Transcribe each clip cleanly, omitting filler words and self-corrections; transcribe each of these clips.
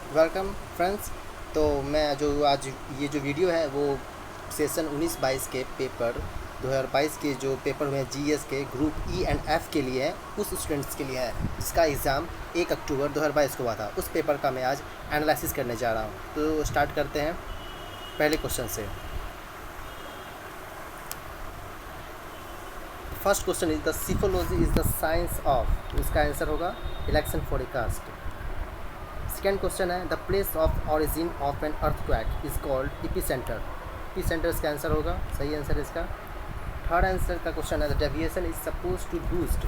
Welcome friends. तो मैं जो आज ये जो वीडियो है वो सेशन 19-22 के पेपर 2022 के जो पेपर हुए हैं जीएस के ग्रुप ई एंड एफ के लिए है, उस स्टूडेंट्स के लिए है जिसका एग्ज़ाम 1 अक्टूबर 2022 को हुआ था। उस पेपर का मैं आज एनालिसिस करने जा रहा हूँ। तो स्टार्ट करते हैं पहले क्वेश्चन से। First question is the psephology is the science of, इसका आंसर होगा इलेक्शन फोरकास्ट। सेकेंड क्वेश्चन है the place of origin of an earthquake is called epicentre. Epicentre इसका आंसर होगा, सही आंसर इसका। थर्ड आंसर का क्वेश्चन है the deviation is suppose to boost.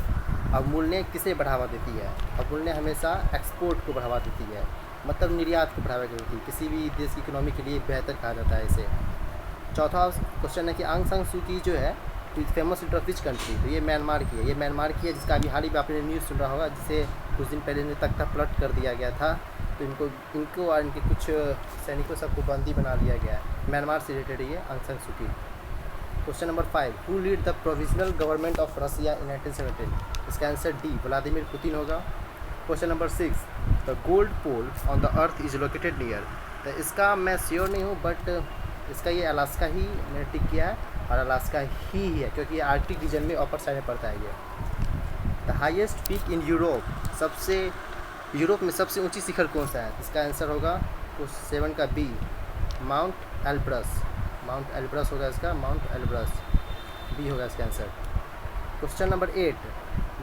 अवमूल्यन किसे बढ़ावा देती है? अवमूल्यन हमेशा एक्सपोर्ट को बढ़ावा देती है, मतलब निर्यात को बढ़ावा देती है, किसी भी देश की इकोनॉमी के लिए बेहतर कहा जाता है इसे। चौथा क्वेश्चन है कि आंग सान सू की जो है famous leader of which country, तो ये म्यांमार की है। ये म्यांमार की है जिसका अभी हाल ही में आपने न्यूज़ सुन रहा होगा, जिसे कुछ दिन पहले तख्ता पलट कर दिया गया था। तो इनको और इनके कुछ सैनिकों सबको बंदी बना लिया गया है। म्यांमार से रिलेटेड ये आंग San Suu Kyi. Question number 5 who lead the provisional government of Russia in 1917, इसका आंसर डी व्लादिमीर पुतिन होगा। Question number 6 the gold pole on the earth is located near, तो इसका मैं श्योर नहीं हूँ, बट इसका ये अलास्का ही मैंने टिक किया है, और अलास्का ही है क्योंकि ये आर्कटिक रीजन में अपर साइड में पड़ता है ये। The highest peak in Europe, Europe में सबसे ऊंची शिखर कौन सा है? इसका आंसर होगा 7 का B, Mount Elbrus. Mount Elbrus होगा इसका, माउंट एल्ब्रस बी होगा इसका answer. Question number 8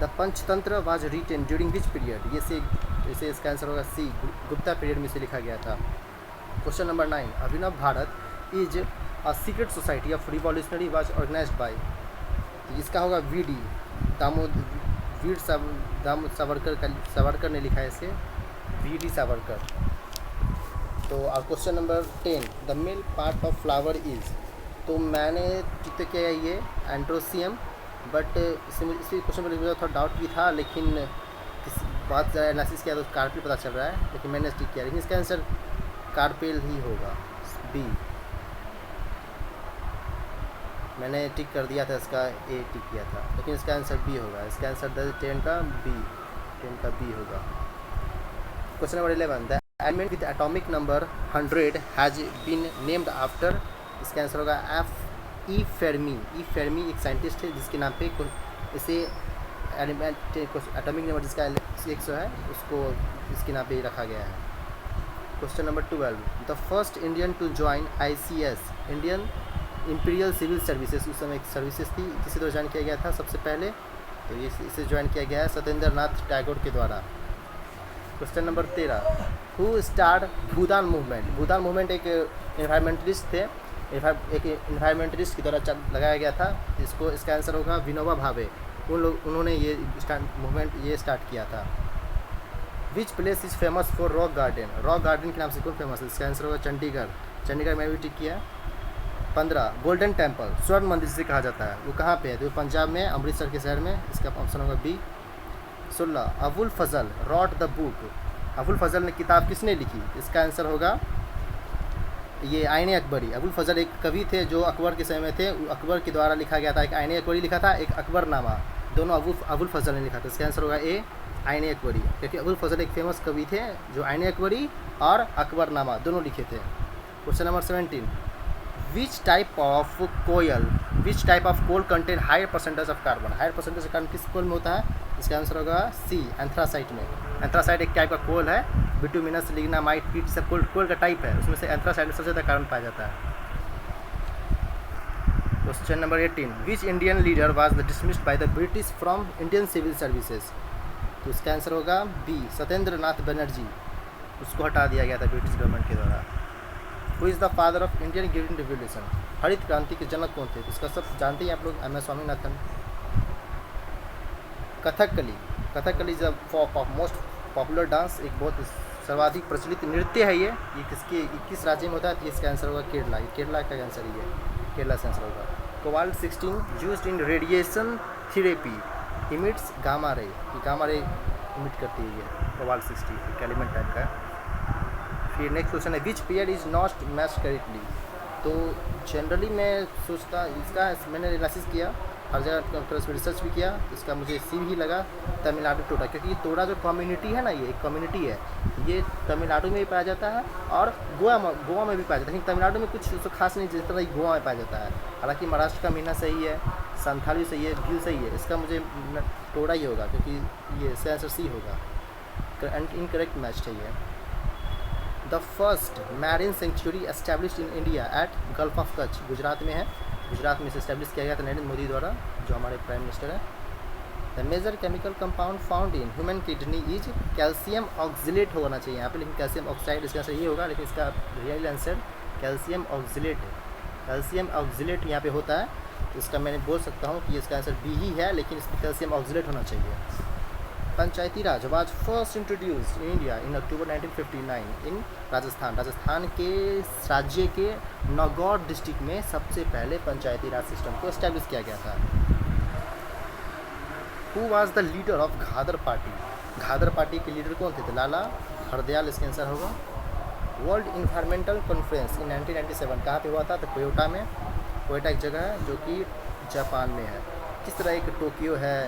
the Panchatantra was written during which period, इसे इसका आंसर होगा सी, गुप्ता पीरियड में इसे लिखा गया था। Question number 9 Abhinav Bharat is a secret society of revolutionary was organised by, इसका होगा वीडी, वीर सावरकर ने लिखा है इसे, वीडी सावरकर। तो question number 10 the male part of flower is, तो मैंने टिक किया ये एंड्रोसियम, बट इसी क्वेश्चन पर मुझे थोड़ा डाउट भी था, लेकिन बहुत ज़्यादा एनालिसिस किया तो कार्पेल पता चल रहा है, लेकिन मैंने टिक किया, लेकिन इसका आंसर कार्पेल ही होगा, बी। मैंने टिक कर दिया था, इसका ए टिक किया था, लेकिन इसका आंसर बी होगा। इसका आंसर 10 का बी होगा। Question number 11 the element with atomic number 100 has been named after, इसका आंसर होगा F E Fermi. E Fermi एक साइंटिस्ट है जिसके नाम पे इसे एलिमेंट एटॉमिक नंबर जिसका 100 है उसको इसके नाम पे रखा गया है। Question number 12 the first Indian to join ICS, Indian imperial civil services, उस समय एक सर्विसेज थी, किसी द्वारा ज्वाइन किया गया था सबसे पहले, तो ये इसे ज्वाइन किया गया है सत्येंद्र नाथ टैगोर के द्वारा। Question number 13 who start Bhoodan movement, Bhoodan movement एक इन्वायरमेंटलिस्ट थे, एक इन्वायरमेंटलिस्ट के द्वारा लगाया गया था, इसका आंसर होगा विनोबा भावे। उन्होंने ये मूवमेंट ये स्टार्ट किया था। Which place is famous for rock garden, rock garden के नाम से कौन फेमस है? इसका आंसर होगा चंडीगढ़। चंडीगढ़ में भी टिक किया। 15 गोल्डन टेम्पल, स्वर्ण मंदिर जिसे कहा जाता है, वो कहाँ पे है? तो पंजाब में, अमृतसर के शहर में, इसका ऑप्शन होगा B. 16 Abul Fazal wrote the book, Abul Fazal ने किताब किसने लिखी? इसका आंसर होगा ये आईने अकबरी। अबुल फजल एक कवि थे जो अकबर के समय में थे, अकबर के द्वारा लिखा गया था, एक आईने अकबरी लिखा था, एक अकबरनामा, दोनों अबुल फजल ने लिखा था। इसका आंसर होगा ए आईने अकबरी, क्योंकि अबुल फजल एक फेमस कवि थे जो आईने अकबरी और अकबरनामा दोनों लिखे थे। Question number 17 which type of coal contain higher percentage of carbon, higher percentage of carbon किस कोल में होता है? इसका आंसर होगा सी एंथ्रासाइट में। एंथ्रासाइट एक टाइप का कोल है, बिटुमिनस लिग्नामाइट पीट सब कोल का टाइप है, उसमें से एंथ्रासाइट में सबसे ज़्यादा कार्बन पाया जाता है। Question number 18 which Indian leader was the dismissed by the British from Indian civil services, तो इसका आंसर होगा बी सत्येंद्र नाथ बनर्जी, उसको हटा दिया गया था ब्रिटिश गवर्नमेंट के द्वारा। Who is the father of Indian green revolution, हरित क्रांति के जनक कौन थे? तो इसका सब जानते हैं आप लोग, MS Swaminathan. Kathakali is most popular dance, एक बहुत सर्वाधिक प्रचलित नृत्य है ये किस राज्य में होता है? तो इसका आंसर होगा केरला, ये केरला का आंसर ही है, केरला से आंसर होगा। Cobalt 16 used in radiation therapy emits gamma ray, gamma ray emit करती है ये कोबाल्ट 60, एक एलिमेंट टाइप का है। फिर नेक्स्ट क्वेश्चन है which pair is not match correctly, तो जनरली मैं सोचता इसका मैंने एनालिसिस किया हर जगह थोड़ा इसमें रिसर्च भी किया तो इसका मुझे सी ही लगा, तमिलनाडु टोडा, क्योंकि ये टोडा जो कम्युनिटी है ना, ये एक कम्युनिटी है, ये तमिलनाडु में भी पाया जाता है और गोवा में भी पाया जाता है, लेकिन तमिलनाडु में कुछ तो खास नहीं, जिस तरह गोवा में पाया जाता है। हालांकि महाराष्ट्र का मीना सही है, संथाली सही है, भील सही है, इसका मुझे टोडा ही होगा, क्योंकि ये इसका आंसर सी होगा। इनकरेक्ट मैच है ये। The first marine sanctuary established in India at gulf of Kutch, Gujarat में है, गुजरात में इसे इस्टेब्लिश किया गया था नरेंद्र मोदी द्वारा, जो हमारे प्राइम मिनिस्टर है। The major chemical compound found in human kidney is calcium oxalate होना चाहिए यहाँ पे, लेकिन कैल्शियम ऑक्साइड इसका आंसर ये होगा, लेकिन इसका रियल आंसर कैल्शियम ऑक्जिलेट है। कैल्शियम ऑक्जिलेट यहाँ पे होता है, तो इसका मैंने बोल सकता हूँ कि इसका आंसर बी ही है, लेकिन इसमें कैल्शियम ऑक्जिलेट होना चाहिए। Panchayati Raj was first introduced in India in October 1959 in Rajasthan, Rajasthan के राज्य के नागौर डिस्ट्रिक्ट में सबसे पहले पंचायती राज सिस्टम को एस्टैब्लिश किया गया था। Who was the leader of Ghadar party, Ghadar party के लीडर कौन थे? लाला हरदयाल इसका आंसर होगा। वर्ल्ड इन्वायरमेंटल कॉन्फ्रेंस इन 1997 कहाँ पे हुआ था? तो कोयोटा में, कोयोटा एक जगह है जो कि जापान में है। किस तरह एक टोक्यो है,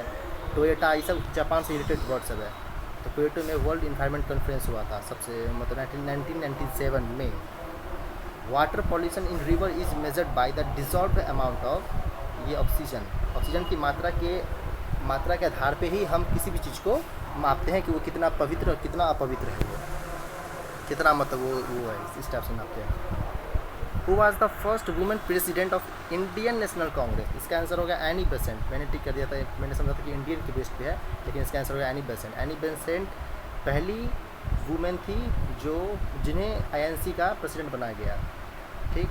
टोयोटा, ये सब जापान से रिलेटेड वर्ड सब है। तो कोयोटो में वर्ल्ड इन्वायरमेंट कॉन्फ्रेंस हुआ था सबसे, मतलब 1997 में। Water pollution in river is measured by the dissolve amount of, ये ऑक्सीजन की मात्रा के आधार पे ही हम किसी भी चीज़ को मापते हैं कि वो कितना पवित्र और कितना अपवित्र है, वो कितना मतलब वो है, इस टाइप से मापते हैं। Who was the first women president of Indian national Congress, इसका आंसर होगा एनी बेसेंट। मैंने टिक कर दिया था, मैंने समझा था कि इंडियन के बेस पे है, लेकिन इसका आंसर होगा एनी बेसेंट। एनी बेसेंट पहली वुमेन थी जिन्हें आईएनसी का प्रेसिडेंट बनाया गया, ठीक।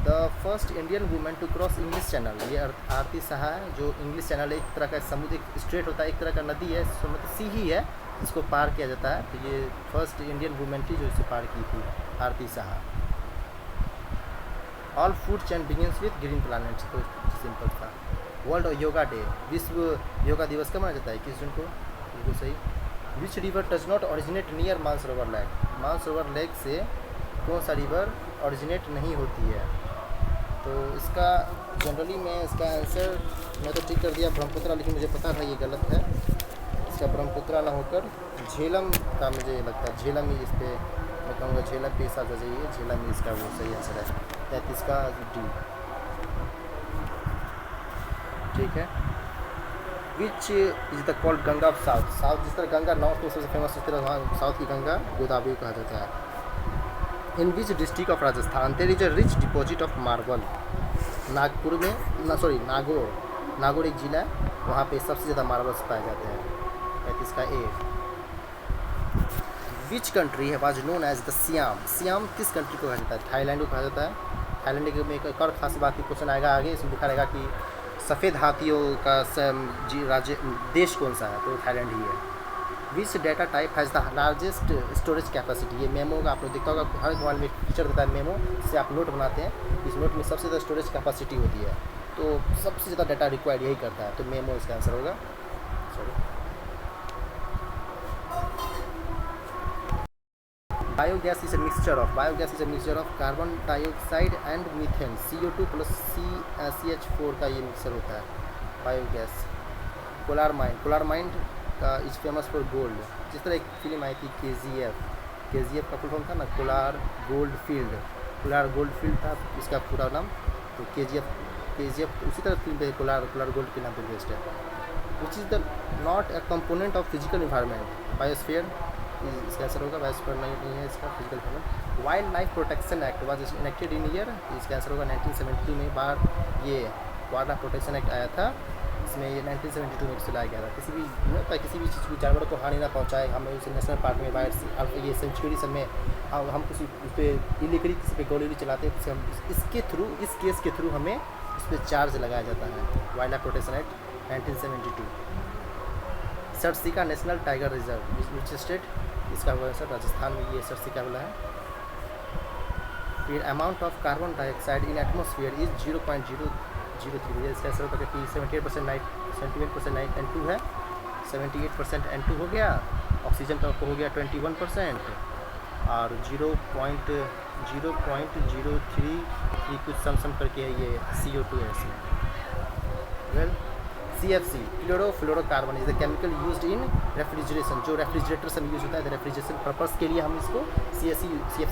The first Indian women to cross English Channel, ये आरती साहा है, जो इंग्लिश चैनल एक तरह का समुद्र स्ट्रेट होता है, एक तरह का नदी है, मतलब सी ही है, इसको पार किया जाता है। तो ये फर्स्ट इंडियन वुमेन थी जो इसे पार की थी, Aarti Saha. All food chain begins with green planets, तो सिंपल था। वर्ल्ड योगा डे, विश्व योगा दिवस कब मनाया जाता है? 21 जून को, बिल्कुल सही। Which river does not originate near Mansarovar lake, Mansarovar lake से कौन सा रिवर ओरिजिनेट नहीं होती है? तो इसका जनरली मैं इसका आंसर मैं तो ठीक कर दिया ब्रह्मपुत्रा, लेकिन मुझे पता था ये गलत है, इसका ब्रह्मपुत्रा ना होकर झेलम का मुझे लगता है, झेलम ही इस पर मैं कहूँगा, झेलम पे साथ जाइए, झेलम ही इसका वो सही आंसर है, 33 का डी, ठीक है। Which is the called Ganga of south, south जिस तरह गंगा नॉर्थ में सबसे फेमस, उस तरह वहाँ साउथ की गंगा गोदावरी कहा जाता है। In which district of Rajasthan there is a rich deposit of marble, Nagpur में नागौर एक जिला है, वहाँ पे सबसे ज़्यादा मार्बल्स पाए जाते हैं, 35 का ए। विच कंट्री है was known as the Siam, Siam किस कंट्री को कहा जाता है? थाईलैंड को कहा जाता है। थाईलैंड में एक और खास बात की क्वेश्चन आएगा आगे, इसमें लिखा रहेगा कि सफ़ेद हाथियों का राज्य देश कौन सा है? तो थाईलैंड ही है। Which data type has the largest storage capacity, ये मेमो का आप लोग देखा होगा, हर मोबाइल में फीचर देता है मेमो, इससे आप नोट बनाते हैं, इस नोट में सबसे ज़्यादा स्टोरेज कैपेसिटी होती है, तो सबसे ज़्यादा डाटा रिक्वायर्ड यही करता है, तो मेमो इसका आंसर होगा। Sorry, biogas is a mixture of carbon dioxide and methane, CO2 plus CH4 का ये मिक्सचर होता है बायोगैस। कोलार माइंड का इज फेमस फॉर गोल्ड, जिस तरह एक फिल्म आई थी KGF का फुल फॉर्म था ना, कोलार गोल्ड फील्ड था इसका पूरा नाम, तो KGF उसी तरह फिल्म पे कोलार गोल्ड के नाम पर बेस्ड है। Which is the not a component of physical environment, biosphere, इसका आंसर होगा, बायोस्फीयर नहीं है इसका physical environment. Wild life protection act was enacted in year, इसका आंसर होगा 1972 में, बार ये वाइल्ड लाइफ प्रोटेक्शन एक्ट आया था, इसमें ये 1972 में लाया गया था। किसी भी चीज़ को जानवरों को हानि ना पहुँचाए, हमें उसे नेशनल पार्क में बाहर ये सेंचुरी सब में हम किसी उस पर इलीगली किसी पे गोली चलाते हैं, इस केस के थ्रू हमें इस पर चार्ज लगाया जाता है। Wild life protection act 1972। Sariska national tiger reserve which state, इसका हुआ सर राजस्थान में ये सरसिका वाला है। फिर amount of carbon dioxide in atmosphere is 0.003, इसका आंसर होगा कि 78% N2 है, 78% N2 हो गया, ऑक्सीजन का हो गया 21% और 0.003 0.033 कुछ सम करके है, ये CO2 है इसमें। Well CFC chlorofluorocarbon is the chemical used in refrigeration, जो रेफ्रिजरेटर से यूज़ होता है, रेफ्रिजरेशन पर्पस के लिए हम इसको CFC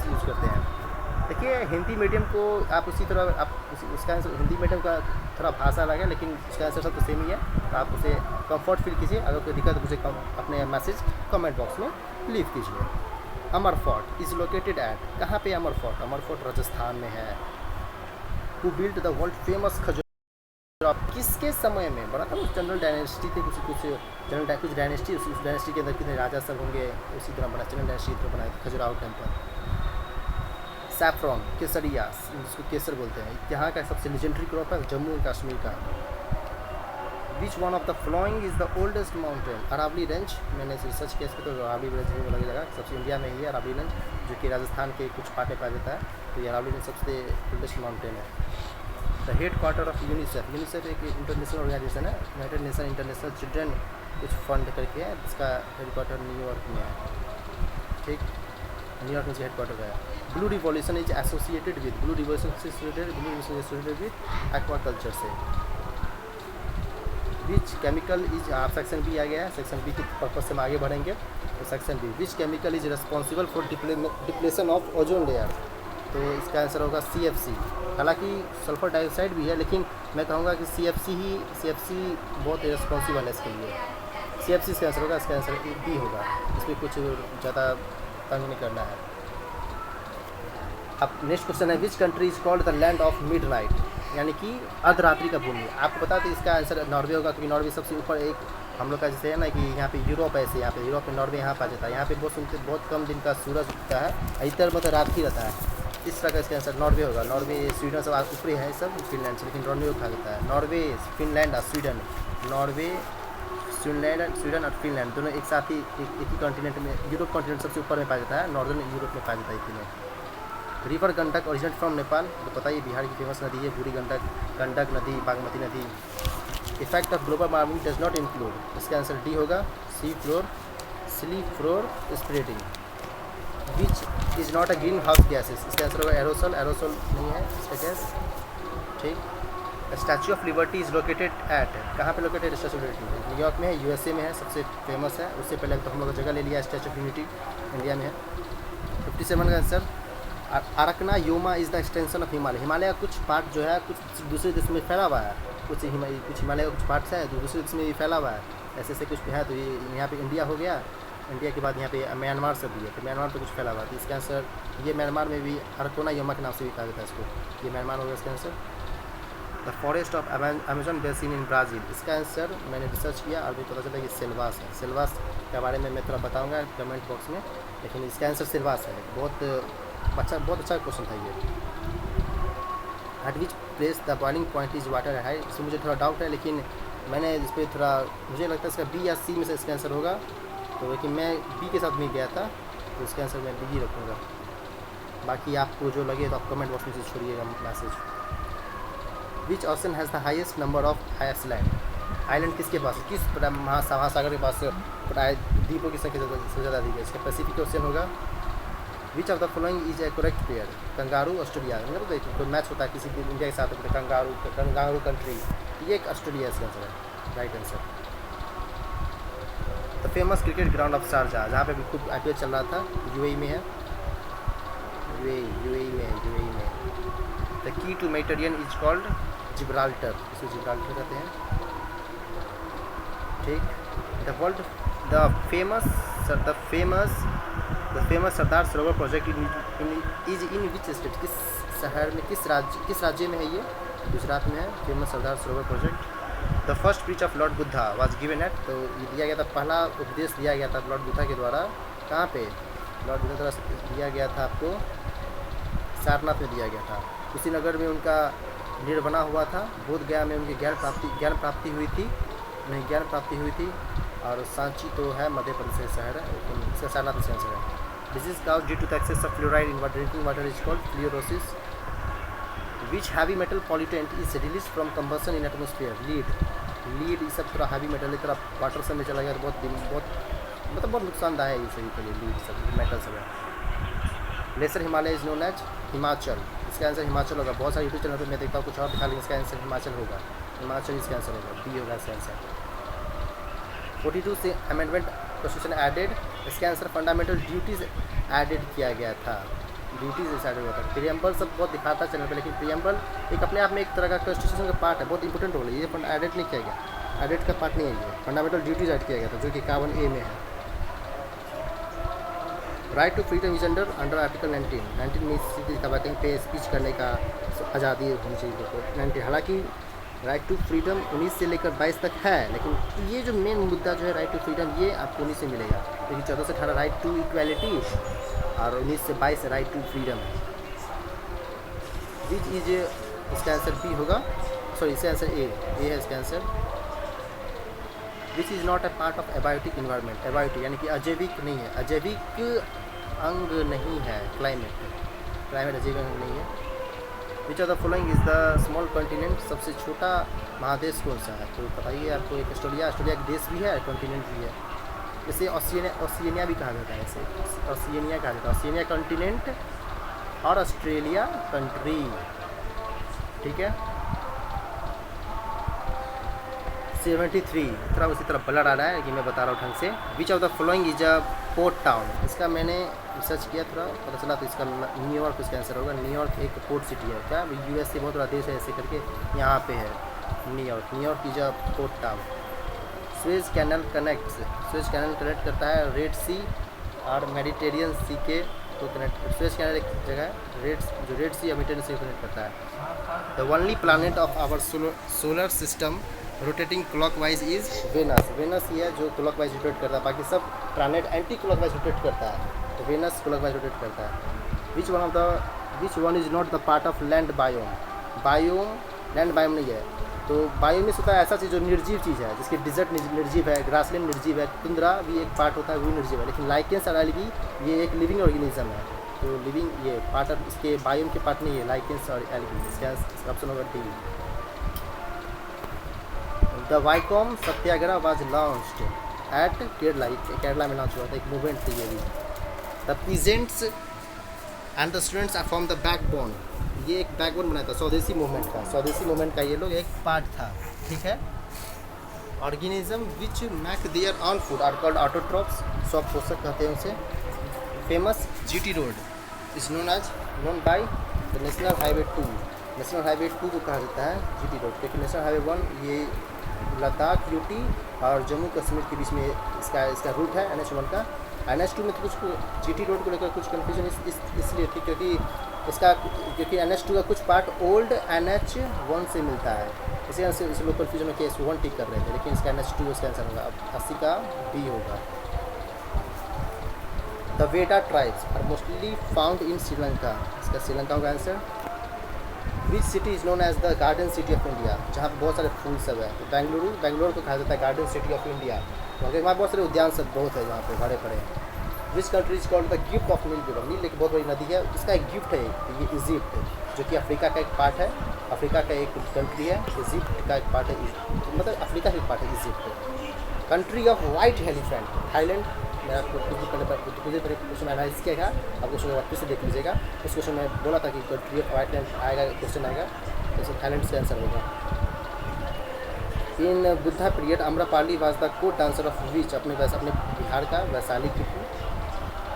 यूज़ करते हैं। देखिए हिंदी मीडियम को आप उसी तरह आप उसका आंसर, हिंदी मीडियम का थोड़ा भाषा अलग है लेकिन उसका आंसर सब तो सेम ही है, तो आप उसे कंफर्ट फील कीजिए। अगर कोई दिक्कत मुझे अपने मैसेज कमेंट बॉक्स में लीव कीजिए। अमर फोर्ट इज़ लोकेटेड एट, कहाँ पे अमर फोर्ट? अमर फोर्ट राजस्थान में है। Who build the world famous Khajuraho, किसके समय में बना था? कुछ जनरल डायनेस्टी थे, कुछ डायनेस्टी, उस डायनेस्टी के अंदर कितने राजा सब होंगे, उसी तरह बना जनरल डायनेस्टी पर बनाया था खजुराहो टेम्पल। सैफ्रॉन केसरिया, जिसको केसर बोलते हैं, यहाँ का सबसे लेजेंडरी क्रॉप है जम्मू एंड कश्मीर का। Which one of the following is the oldest mountain? Aravalli range, मैंने रिसर्च किया इस पर, तो अरावली रेंज में लगी जगह सबसे इंडिया में ही है अरावली रेंज, जो कि राजस्थान के कुछ पार्ट में पाया जाता है। तो ये अरावली रेंज सबसे ओल्डेस्ट माउंटेन है। The head quarter of UNICEF, UNICEF एक इंटरनेशनल ऑर्गेनाइजेशन है, यूनाइटेड नेशन इंटरनेशनल चिल्ड्रन कुछ फंड करके है, जिसका हेड क्वार्टर न्यूयॉर्क में है। ठीक, न्यूयॉर्क में हेड क्वार्टर है। Blue revolution is associated with, blue revolution से एसोसिएटेड विद एक्वाकल्चर से। विच केमिकल इज, आप सेक्शन बी आ गया है, सेक्शन बी के पर्पज से हम आगे बढ़ेंगे। तो section B, which chemical is responsible for depletion of ozone layer? तो इसका आंसर होगा CFC। हालांकि सल्फर डाइऑक्साइड भी है, लेकिन मैं कहूँगा कि CFC बहुत रिस्पॉन्सिबल है इसके लिए। CFC इसका आंसर होगा, इसका आंसर B होगा, इसमें कुछ ज़्यादा तंग नहीं करना है। अब नेक्स्ट क्वेश्चन है, विच country is called the land of midnight, यानी कि अर्धरात्रि का भूमि? आपको बता दें इसका आंसर नॉर्वे होगा, क्योंकि नॉर्वे सबसे ऊपर एक हम लोग का जैसे है ना कि यहाँ पे यूरोप ऐसे, यहाँ पे यूरोप में नॉर्वे यहाँ पा जाता है, यहाँ पे बहुत कम दिन का सूरज उगता है, इधर मतलब रात ही रहता है, इस तरह का इसका आंसर नॉर्वे होगा। नॉर्वे स्वीडन सब ऊपरी है सब, फिनलैंड से, लेकिन नॉर्वे को कहा जाता है। नॉर्वे, फिनलैंड और स्वीडन, नॉर्वे, स्वीडन और फिनलैंड दोनों एक साथ ही एक ही कॉन्टिनेंट में, यूरोप कॉन्टिनेंट सबसे ऊपर में पाया जाता है, नॉर्दर्न यूरोप में पाया जाता है तीनों। River Gandak originate from Nepal, तो पता ही बिहार की फेमस नदी है बूढ़ी गंडक, गंडक नदी, बागमती नदी। Effect of global warming does not include, इसका आंसर डी होगा, sea floor spreading. Which is not a green house gases, इसका आंसर होगा एरोसोल, एरोसोल नहीं है इसका गैस। ठीक, statue of liberty is located at, कहाँ पे located? Statue of liberty New York में है, USA में है, सबसे फेमस है। उससे पहले तो हम लोग जगह ले लिया, स्टैचू ऑफ यूनिटी इंडिया में है। 57 का answer, Arakan Yoma is the extension of Himalaya, Himalaya का कुछ पार्ट जो है कुछ दूसरे देश में फैला हुआ है, कुछ हिमालय का कुछ पार्ट्स है जो दूसरे देश में भी फैला हुआ है, ऐसे ऐसे कुछ है। तो ये यहाँ पे इंडिया हो गया, इंडिया के बाद यहाँ पे म्यांमार से भी है, तो म्यांमार तो कुछ फैला हुआ है, तो इसका आंसर ये म्यांमार में भी अरकोना योमा के नाम से भी कहा जाता है इसको, ये म्यांमार होगा इसका answer. The forest of Amazon basin in Brazil, इसका आंसर मैंने रिसर्च किया और भी पता चला कि सेल्वास है। सेल्वास के बारे में मैं थोड़ा बताऊँगा कमेंट बॉक्स में, लेकिन इसका आंसर सेल्वास है। बहुत अच्छा क्वेश्चन था ये। Eight which place the boiling point is water है, इसमें मुझे थोड़ा डाउट है, लेकिन मैंने इस पर थोड़ा, मुझे लगता है इसका B या C में से इसका आंसर होगा, तो लेकिन मैं B के साथ में गया था, तो इसका आंसर मैं B ही रखूँगा। बाकी आपको जो लगे तो आप कमेंट बॉक्स में छोड़िएगा message. Which ocean has the highest number of island, island किसके पास, किस महासागर के पास द्वीपों की संख्या सबसे ज़्यादा अधिक है? इसका पैसिफिक ओशन होगा। विच of the following is A correct pair, kangaroo Australia, मतलब देखिए कोई मैच होता है किसी इंडिया के साथ, कंगारू कंट्री, ये एक ऑस्ट्रेलिया इसका आंसर है, right answer. The famous cricket ground of Sharjah, जहाँ पे भी खूब IPL चल रहा था, UAE में है, UAE में। The key to Mediterranean is called Gibraltar, इसको जिब्राल्टर कहते हैं। ठीक, the famous Sardar Sarovar project is in which state, किस शहर में, किस राज्य में है ये? गुजरात में है, famous Sardar Sarovar project. The first speech of Lord Buddha was given at, तो ये दिया गया था, पहला उपदेश दिया गया था लॉर्ड बुद्धा के द्वारा, कहाँ पे? लॉर्ड बुद्धा द्वारा दिया गया था आपको सारनाथ में दिया गया था। कुशीनगर में उनका निर्वाणा हुआ था, बोध गया में उनकी ज्ञान प्राप्ति हुई थी, और सांची तो है मध्य प्रदेश शहर है, लेकिन इसका सारनाथ से आंसर है। This is cause due to the excess of fluoride in drinking water is called fluorosis. Which heavy metal pollutant is release from combustion in atmosphere, lead ये सब थोड़ा हैवी मेटल है, थोड़ा वाटर से में चला गया तो बहुत नुकसानदायक है ये सभी के लिए, लीड सब मेटल सब है। Lesser Himalaya is known as Himachal, इसका आंसर हिमाचल होगा। बहुत सारे यूट्यूब चैनल पर मैं देखता हूँ कुछ और दिखा, लेकिन इसका आंसर हिमाचल होगा, हिमाचल इसका आंसर होगा, बी होगा इसका आंसर। 42 से अमेंडमेंट कॉन्स्टिट्यूशन एडेड, इसका आंसर फंडामेंटल ड्यूटीज़ एडेड किया गया था, ड्यूटीज़ एडेड हुआ था। प्रियम्बल सब बहुत दिखाता है चैनल पर, लेकिन प्रियम्बल एक अपने आप में एक तरह का कॉन्स्टिट्यूशन का पार्ट है, बहुत इंपॉर्टेंट रोल है, ये एडेड नहीं किया गया, एडेड का पार्ट नहीं है ये, फंडामेंटल ड्यूटीज़ ऐड किया गया था जो कि 51A में है। Right to freedom is under article 19 में सीधी कहा कहीं पे स्पीच करने का आज़ादी होनी चाहिए लोगों को 90। हालांकि राइट टू फ्रीडम 19 से लेकर 22 तक है, लेकिन ये जो मेन मुद्दा जो है राइट टू फ्रीडम ये आपको 19 से मिलेगा, क्योंकि 14 से 18 राइट टू इक्वालिटी और 19 से 22 राइट टू फ्रीडम है। विच इज इसका आंसर बी होगा, सॉरी इसका आंसर ए है इसका answer. Which is not a part of abiotic environment, abiotic यानी कि अजैविक नहीं है, अजैविक अंग नहीं है क्लाइमेट अजैविक अंग नहीं है। Which of the following is the small continent, सबसे छोटा महादेश कौन सा है, तो बताइए आपको। एक ऑस्ट्रेलिया एक देश भी है, कॉन्टिनेंट भी है, इसे ऑस्ट्रेलिया भी कहा जाता है, इसे ऑस्ट्रेलिया कहा जाता है, ऑस्ट्रेलिया कॉन्टिनेंट और ऑस्ट्रेलिया कंट्री, ठीक है। 73 थोड़ा उसी तरह ब्लर आ रहा है कि मैं बता रहा हूँ ढंग से। विच of the following is a port town, इसका मैंने रिसर्च किया थोड़ा पता चला, तो इसका न्यूयॉर्क इसका आंसर होगा। न्यूयॉर्क एक पोर्ट सिटी है क्या, यूएस से बहुत बड़ा देश है ऐसे करके, यहाँ पे है New York is a port town. Suez canal connect करता है रेड सी और मेडिटेरियन सी के को कनेक्ट। स्वेज कैनल एक जगह है जो रेड सी और मेडिटेरियन सी को कनेक्ट करता है। The only planet of our solar system rotating clockwise is Venus ही है जो क्लॉकवाइज रोटेट करता है, बाकी सब प्लानट एंटी क्लॉकवाइज रोटेट करता है, तो वेनस क्लॉकवाइज रोटेट करता है। Which one is not the part of land biome, land biome नहीं है, तो बायोम में होता है ऐसा चीज़ जो निर्जीव चीज़ है, जिसके डिजर्ट निर्जीव है, ग्रासलैंड निर्जीव है, तुंद्रा भी एक पार्ट होता है वो निर्जीव है, लेकिन लाइकेंस और एल्गी ये एक लिविंग ऑर्गेनिज्म है, तो लिविंग ये पार्ट ऑफ इसके बायोम के पार्ट नहीं है लाइकेंस और एल्गी। इसका ऑप्शन होगा D. The Vaikom Satyagraha was launched at Kerala में लॉन्च हुआ था, एक मूवमेंट थी ये भी। The peasants and the students are from the backbone, ये एक बैकबोन बनाया था स्वदेशी मूवमेंट का ये लोग एक पार्ट था, ठीक है। Organism which make their own food are called autotrophs, सब पोषक कहते हैं उसे। Famous GT road is known by the national highway 2 को कहा जाता है जीटी रोड, क्योंकि नेशनल हाईवे 1 ये लद्दाख यूटी और जम्मू कश्मीर के बीच में इसका रूट है NH1 का। NH2 में तो कुछ जीटी रोड को लेकर कुछ कन्फ्यूजन इसलिए थी क्योंकि NH2 का कुछ पार्ट ओल्ड NH1 से मिलता है, इसी वजह से लोग कन्फ्यूजन में केस 1 टिक कर रहे थे, लेकिन इसका NH2 इसका आंसर होगा, अब 80 का बी होगा। The Vedda tribes are mostly found in Sri Lanka, इसका श्रीलंका होगा answer. Which city is known as the garden city of India, जहाँ पर बहुत सारे फूल सब है, तो बेंगलुरु को कहा जाता है गार्डन सिटी ऑफ इंडिया, क्योंकि वहाँ बहुत सारे उद्यान सब बहुत है जहाँ पे भरे पड़े हैं। Which country is called the gift of Nile river, Nile एक बहुत बड़ी नदी है, इसका एक गिफ्ट है ये इजिप्ट, जो कि अफ्रीका का एक पार्ट है, अफ्रीका का एक कंट्री है, इजिप्ट का एक पार्ट है, मतलब अफ्रीका का एक पार्ट है Egypt. Country of white elephant Thailand, मैं आपको कुछ क्वेश्चन एनालाइज किया था, आप क्वेश्चन वापस से देख लीजिएगा, उस क्वेश्चन में बोला था कि कंट्री ऑफ वाइट लैंड आएगा, क्वेश्चन आएगा, तो थाईलैंड से आंसर होगा। In Buddha period Amrapali was the court dancer of which, अपने बिहार का वैशाली की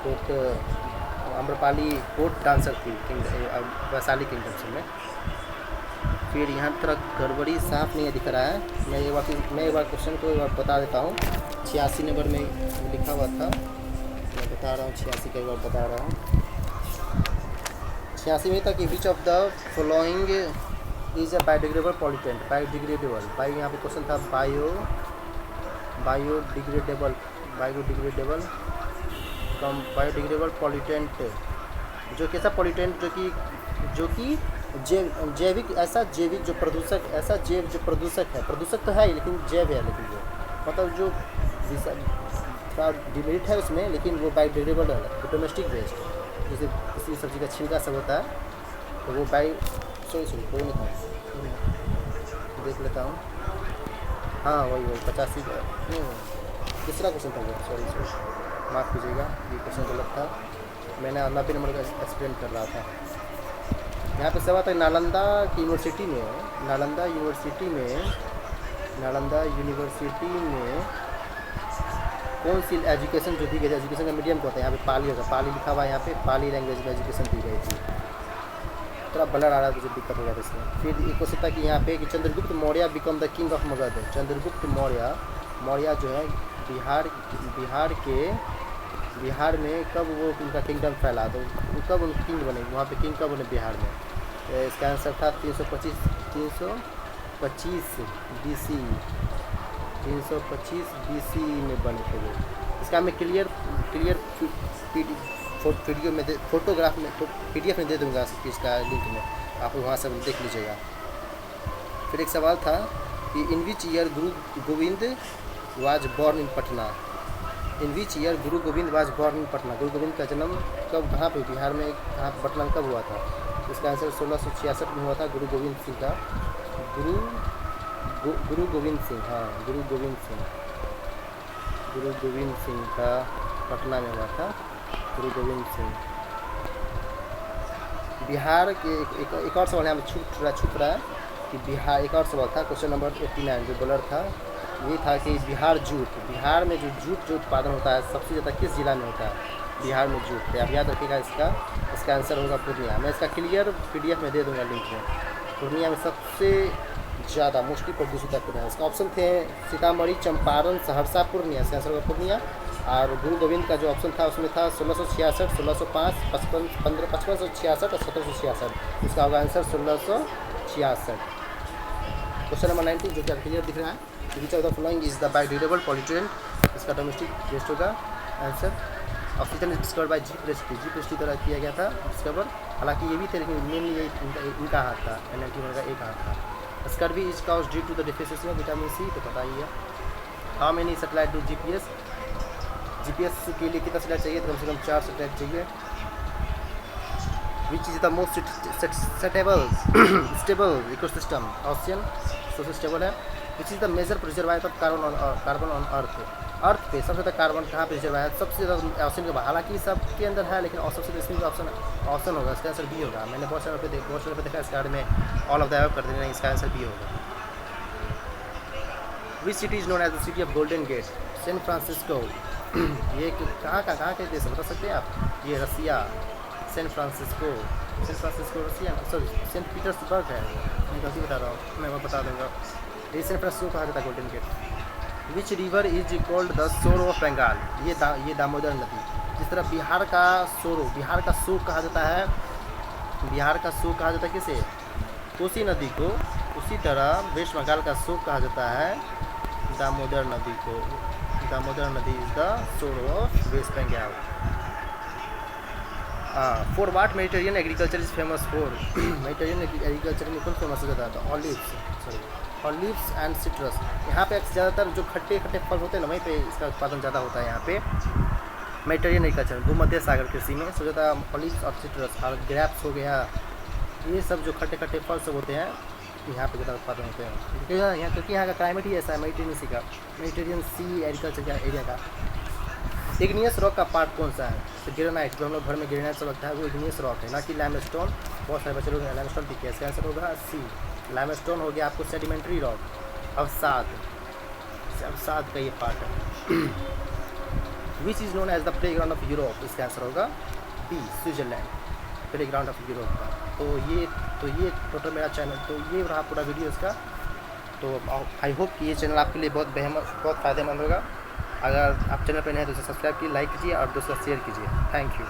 कोर्ट आम्रपाली कोर्ट डांसर थी वैशाली किंगडम में। फिर यहाँ थोड़ा गड़बड़ी साफ नहीं दिख रहा है, मैं एक बार क्वेश्चन को एक बार बता देता हूँ। 86 नंबर में लिखा हुआ था, मैं बता रहा हूँ 86 का एक बार बता रहा हूँ। 86 में था कि विच of the following is a biodegradable pollutant, biodegradable यहाँ पे क्वेश्चन था बायोडिग्रेडेबल पॉल्यूटेंट, जो कैसा पॉल्यूटेंट जो कि जैविक जो प्रदूषक है, प्रदूषक तो है लेकिन जैव है, लेकिन वो मतलब जो थोड़ा डिमेरिट है उसमें, लेकिन वो बायोडिग्रेडेबल है, डोमेस्टिक वेस्ट, जैसे किसी सब्जी का छिलका सब होता है, तो वो कोई नहीं था, देख लेता हूँ। हाँ वही 85 दूसरा क्वेश्चन था वो, सॉरी माफ़ कीजिएगा, ये क्वेश्चन गलत था। मैंने 90 नंबर का एक्सप्लेन कर रहा था। यहाँ पे सवाल था नालंदा की यूनिवर्सिटी में, नालंदा यूनिवर्सिटी में कौन सी एजुकेशन जो दी गई थी, एजुकेशन का मीडियम क्या होता है, यहाँ पे पाली होगा, पाली लिखा हुआ है यहाँ पे, पाली लैंग्वेज में एजुकेशन दी गई थी। थोड़ा ब्लर आ रहा है तो दिक्कत हो जाता है इसमें। फिर एक क्वेश्चन था कि यहाँ पे कि Chandragupta Maurya become the king of Magadh. Chandragupta Maurya जो है बिहार में कब वो उनका किंगडम फैला, तो कब उन किंग बने, वहाँ पे किंग कब बने बिहार में। इसका आंसर था 325 BC में बने थे वो। इसका मैं क्लियर वीडियो में फोटोग्राफ में PDF में दे दूँगा इसका लिंक में, आप वहाँ से देख लीजिएगा। फिर एक सवाल था कि इन which year Guru Gobind was born in Patna. In which year Guru Gobind was born in Patna. Guru Gobind का जन्म कब, कहाँ पे, बिहार में, कहाँ पटना में कब हुआ था। इसका आंसर 1666 में हुआ था। गुरु गोविंद सिंह का गुरु गोविंद सिंह का पटना में हुआ था। गुरु गोविंद सिंह। बिहार के एक और सवाल यहाँ छूट रहा है कि बिहार, एक और सवाल था क्वेश्चन नंबर 89 जो ब्लर था, ये था कि बिहार में जो जूट जो उत्पादन होता है सबसे ज़्यादा किस जिला में होता है। बिहार में जूट है, आप याद रखिएगा। इसका आंसर होगा पूर्णिया। मैं इसका क्लियर PDF में दे दूँगा लिंक में। पूर्णिया में सबसे ज़्यादा मोस्टली प्रोड्यूस होता है पूर्णिया। इसका ऑप्शन थे सीतामढ़ी, चंपारण, सहरसा, पूर्णिया। इसका आंसर होगा पूर्णिया। और गुरु गोविंद का जो ऑप्शन था उसमें था 1666, 1605, 5566 और 1766। इसका होगा आंसर 1666। क्वेश्चन नंबर 19 जो कि क्लियर दिख रहा है, which of the following is the biodegradable polythene. इसका डोमेस्टिक वेस्ट होगा answer. Oxygen is discovered by G Priestley द्वारा किया गया था डिस्कवर। हालांकि ये भी थे लेकिन मेनली ये इनका हाथ था, NLT का एक हाथ था। Scurvy is cause due to the deficiency of vitamin C, तो पता ही है। How many satellite do GPS के लिए कितना सैटेलाइट चाहिए, तो कम से कम 4 सैटेलाइट चाहिए। Which is the most stable ecosystem, ocean सबसे स्टेबल है। Which is the major reservoir of carbon on earth पे सबसे ज़्यादा कार्बन कहाँ पे रिजर्वायर है, सबसे ज़्यादा ऑप्शन के। हालांकि सबके अंदर है लेकिन सबसे इसमें ऑप्शन होगा। इसका आंसर B होगा। मैंने बहुत सारे पे देखा इस कार्ड में ऑल ऑफ द अबव कर देना, इसका आंसर B होगा। Which city is known as the city of golden gate, San Francisco. ये कहाँ के देश बता सकते हैं आप, ये Russia, San Francisco Russia, sorry Saint Petersburg है, मैं गलती बता रहा हूँ, मैं वो बता दूँगा। ये सैन फ्रांसिस्को कहा जाता है golden gate. Which river is called the sorrow of Bengal, ये दामोदर नदी। जिस तरह बिहार का सोर कहा जाता है, किसे, कोसी नदी को, उसी तरह वेस्ट बंगाल का सोर कहा जाता है दामोदर नदी को। दामोदर नदी is the sorrow of west Bengal. For what Mediterranean agriculture is famous for. Mediterranean agriculture में कौन फेमस हो जाता है, तो ऑलिव्स एंड सिट्रस। यहाँ पे ज़्यादातर जो खट्टे फल होते हैं ना, वहीं पे इसका उत्पादन ज़्यादा होता है। यहाँ पे मेडिटेरियन एग्रीकल्चर, भूमध्य सागर कृषि में सबसे ज़्यादा ऑलिव्स और सिट्रस और ग्रेप्स हो गया, ये सब जो खट्टे फल सब होते हैं यहाँ पे ज़्यादा उत्पादन होते हैं। क्योंकि यहाँ का क्लाइमेट ही ऐसा है, मेडिटेरियन सी एग्रीकल्चर का एरिया का। इग्नियस रॉक का पार्ट कौन सा है, तो ग्रेनाइट, जो हम लोग घर में ग्रेनाइट सब लगता है वो इग्नियस रॉक है, ना कि लाइमस्टोन। बहुत सारे बच्चे लोग लाइमस्टोन भी किया, इसका आंसर होगा C। लाइमस्टोन हो गया आपको सेडिमेंट्री रॉक, अवसाद का ये पार्ट है। Which is known as the playground of Europe, इसका आंसर होगा B, Switzerland, playground of Europe का। तो ये टोटल मेरा चैनल, तो ये रहा पूरा वीडियो इसका। तो आई होप कि ये चैनल आपके लिए बहुत फ़ायदेमंद होगा। अगर आप चैनल पर नए हैं तो इसे सब्सक्राइब कीजिए, लाइक कीजिए और दोस्तों शेयर कीजिए। Thank you.